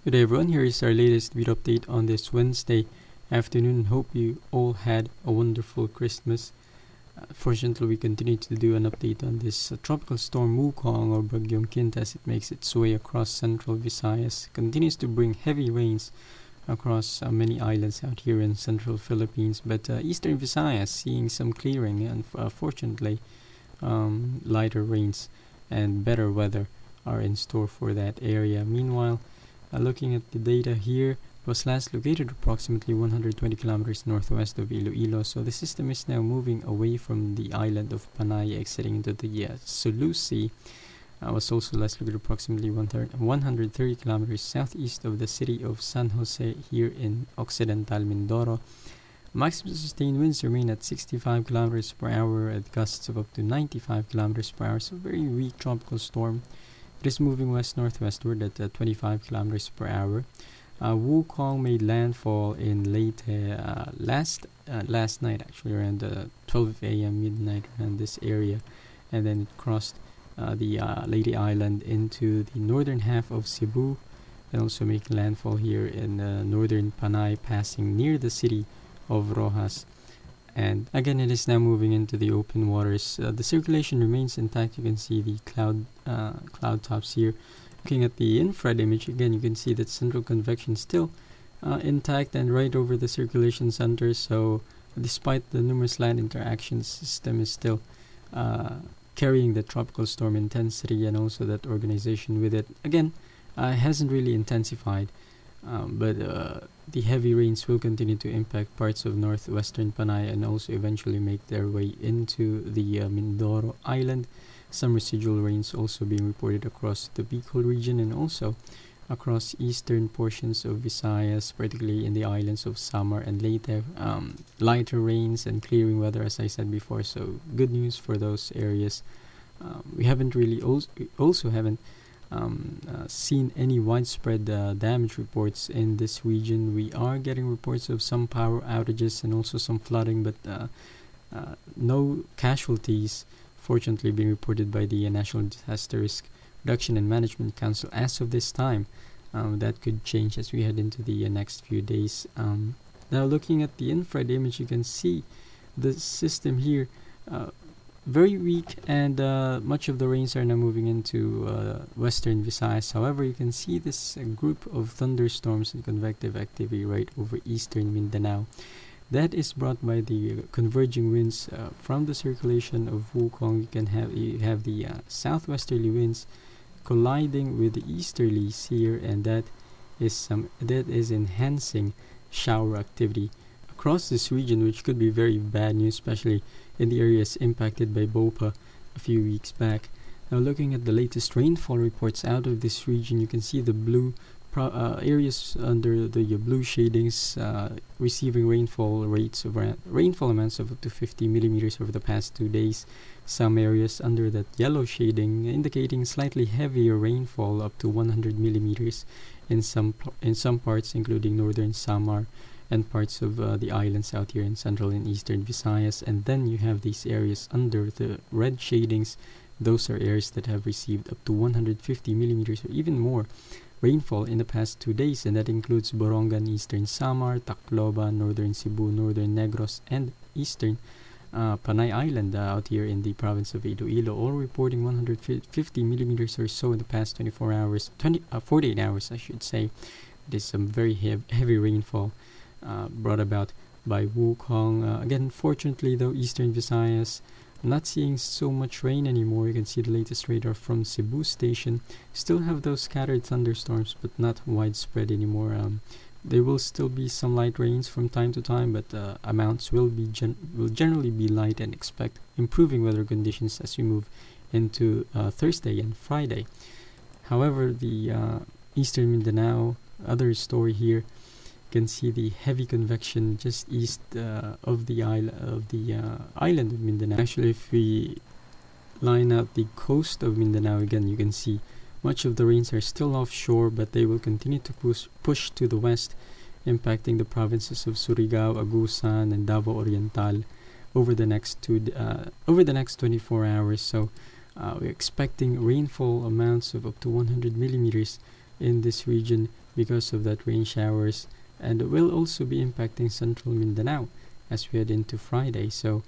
Good day everyone, here is our latest video update on this Wednesday afternoon. Hope you all had a wonderful Christmas. Fortunately, we continue to do an update on this tropical storm Wukong or Bagyong Quinta as it makes its way across central Visayas. Continues to bring heavy rains across many islands out here in central Philippines, but Eastern Visayas seeing some clearing and fortunately lighter rains and better weather are in store for that area. Meanwhile, looking at the data here, was last located approximately 120 kilometers northwest of Iloilo, so the system is now moving away from the island of Panay, exiting into the Sulu Sea. Was also last located approximately 130 kilometers southeast of the city of San Jose here in Occidental Mindoro. Maximum sustained winds remain at 65 kilometers per hour at gusts of up to 95 kilometers per hour, so very weak tropical storm. It is moving west-northwestward at 25 kilometers per hour. Wukong made landfall in late last night, actually around 12 a.m. midnight around this area, and then it crossed the Leyte Island into the northern half of Cebu, and also making landfall here in northern Panay, passing near the city of Rojas. And again, it is now moving into the open waters. The circulation remains intact. You can see the cloud tops here. Looking at the infrared image, again, you can see that central convection still intact and right over the circulation center. So despite the numerous land interactions, system is still carrying the tropical storm intensity and also that organization with it. Again, hasn't really intensified, but the heavy rains will continue to impact parts of northwestern Panay and also eventually make their way into the Mindoro Island. Some residual rains also being reported across the Bicol region and also across eastern portions of Visayas, particularly in the islands of Samar and Leyte. Lighter rains and clearing weather, as I said before, so good news for those areas. We haven't really also haven't seen any widespread damage reports in this region. We are getting reports of some power outages and also some flooding, but no casualties fortunately being reported by the National Disaster Risk Reduction and Management Council as of this time. That could change as we head into the next few days. Now looking at the infrared image, you can see the system here very weak, and much of the rains are now moving into western Visayas. However, you can see this group of thunderstorms and convective activity right over eastern Mindanao. That is brought by the converging winds from the circulation of Wukong. You have the southwesterly winds colliding with the easterlies here, and that is enhancing shower activity across this region, which could be very bad news, especially in the areas impacted by BOPA a few weeks back. Now looking at the latest rainfall reports out of this region, you can see the blue areas under the blue shadings receiving rainfall amounts of up to 50 millimeters over the past 2 days. Some areas under that yellow shading indicating slightly heavier rainfall up to 100 millimeters in some parts, including northern Samar and parts of the islands out here in central and eastern Visayas. And then you have these areas under the red shadings. Those are areas that have received up to 150 millimeters or even more rainfall in the past 2 days, and that includes Borongan, eastern Samar, Tacloban, northern Cebu, northern Negros, and eastern Panay Island out here in the province of Iloilo, all reporting 150 millimeters or so in the past 48 hours, I should say. It is some very heavy rainfall brought about by Wukong. Again, fortunately though, eastern Visayas not seeing so much rain anymore. You can see the latest radar from Cebu station. Still have those scattered thunderstorms, but not widespread anymore. There will still be some light rains from time to time, but amounts will generally be light, and expect improving weather conditions as we move into Thursday and Friday. However, the eastern Mindanao, other story here, can see the heavy convection just east of the island of Mindanao. Actually, if we line out the coast of Mindanao again, you can see much of the rains are still offshore, but they will continue to push to the west, impacting the provinces of Surigao, Agusan, and Davao Oriental over the next 24 hours. So we're expecting rainfall amounts of up to 100 millimeters in this region because of that rain showers, and will also be impacting central Mindanao as we head into Friday. So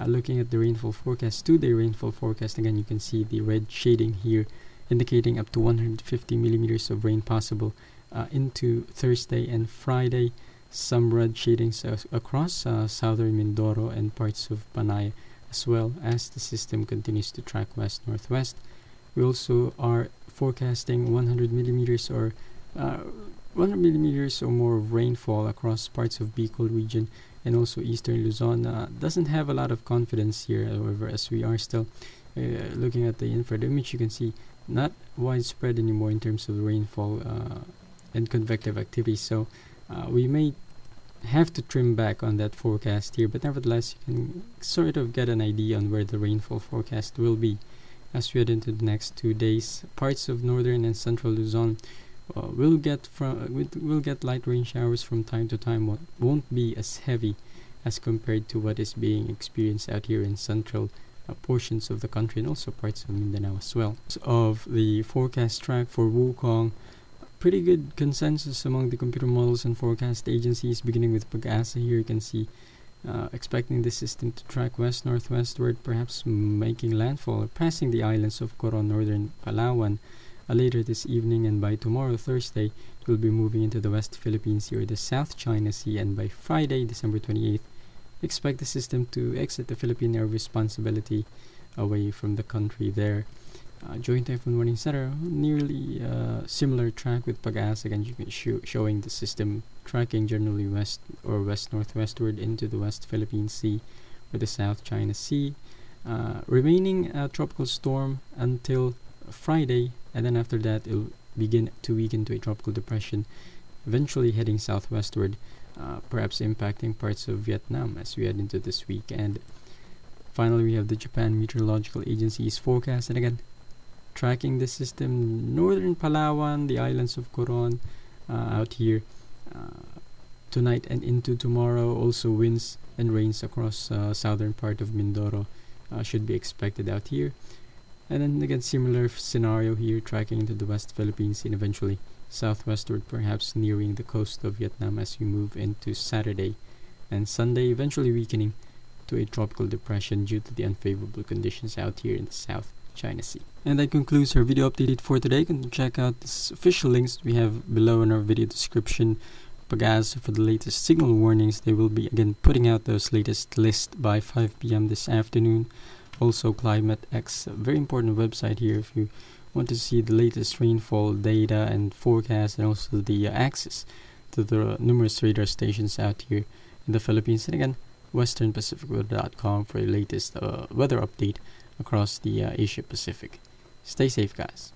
looking at the rainfall forecast, 2-day rainfall forecast, again you can see the red shading here indicating up to 150 millimeters of rain possible into Thursday and Friday. Some red shadings across southern Mindoro and parts of Panay, as well as the system continues to track west-northwest. We also are forecasting 100 millimeters or 100 millimeters or more of rainfall across parts of Bicol region and also eastern Luzon. Doesn't have a lot of confidence here, however, as we are still looking at the infrared image. You can see not widespread anymore in terms of rainfall and convective activity, so we may have to trim back on that forecast here, but nevertheless you can sort of get an idea on where the rainfall forecast will be as we head into the next 2 days. Parts of northern and central Luzon will get light rain showers from time to time. Won't be as heavy as compared to what is being experienced out here in central portions of the country and also parts of Mindanao as well. Of the forecast track for Wukong, pretty good consensus among the computer models and forecast agencies, beginning with Pag-asa. Here you can see expecting the system to track west-northwestward, perhaps making landfall or passing the islands of Coron, northern Palawan later this evening, and by tomorrow, Thursday, it will be moving into the West Philippine Sea or the South China Sea, and by Friday, December 28th, expect the system to exit the Philippine Area of Responsibility away from the country there. Joint Typhoon Warning Center, nearly similar track with Pag-asa. Again, you can showing the system tracking generally west or west-northwestward into the West Philippine Sea or the South China Sea. Remaining tropical storm until Friday, and then after that it'll begin to weaken to a tropical depression, eventually heading southwestward, perhaps impacting parts of Vietnam as we head into this week. And finally, we have the Japan Meteorological Agency's forecast, and again tracking the system northern Palawan, the islands of Coron out here tonight and into tomorrow. Also winds and rains across southern part of Mindoro should be expected out here. And then again, similar scenario here, tracking into the West Philippines and eventually southwestward, perhaps nearing the coast of Vietnam as we move into Saturday and Sunday, eventually weakening to a tropical depression due to the unfavorable conditions out here in the South China Sea. And that concludes our video update for today. You can check out the official links we have below in our video description. Pag-asa for the latest signal warnings. They will be again putting out those latest lists by 5 p.m. this afternoon. Also Climate X, a very important website here if you want to see the latest rainfall data and forecast, and also the access to the numerous radar stations out here in the Philippines. And again, westernpacificweather.com for the latest weather update across the Asia Pacific. Stay safe, guys.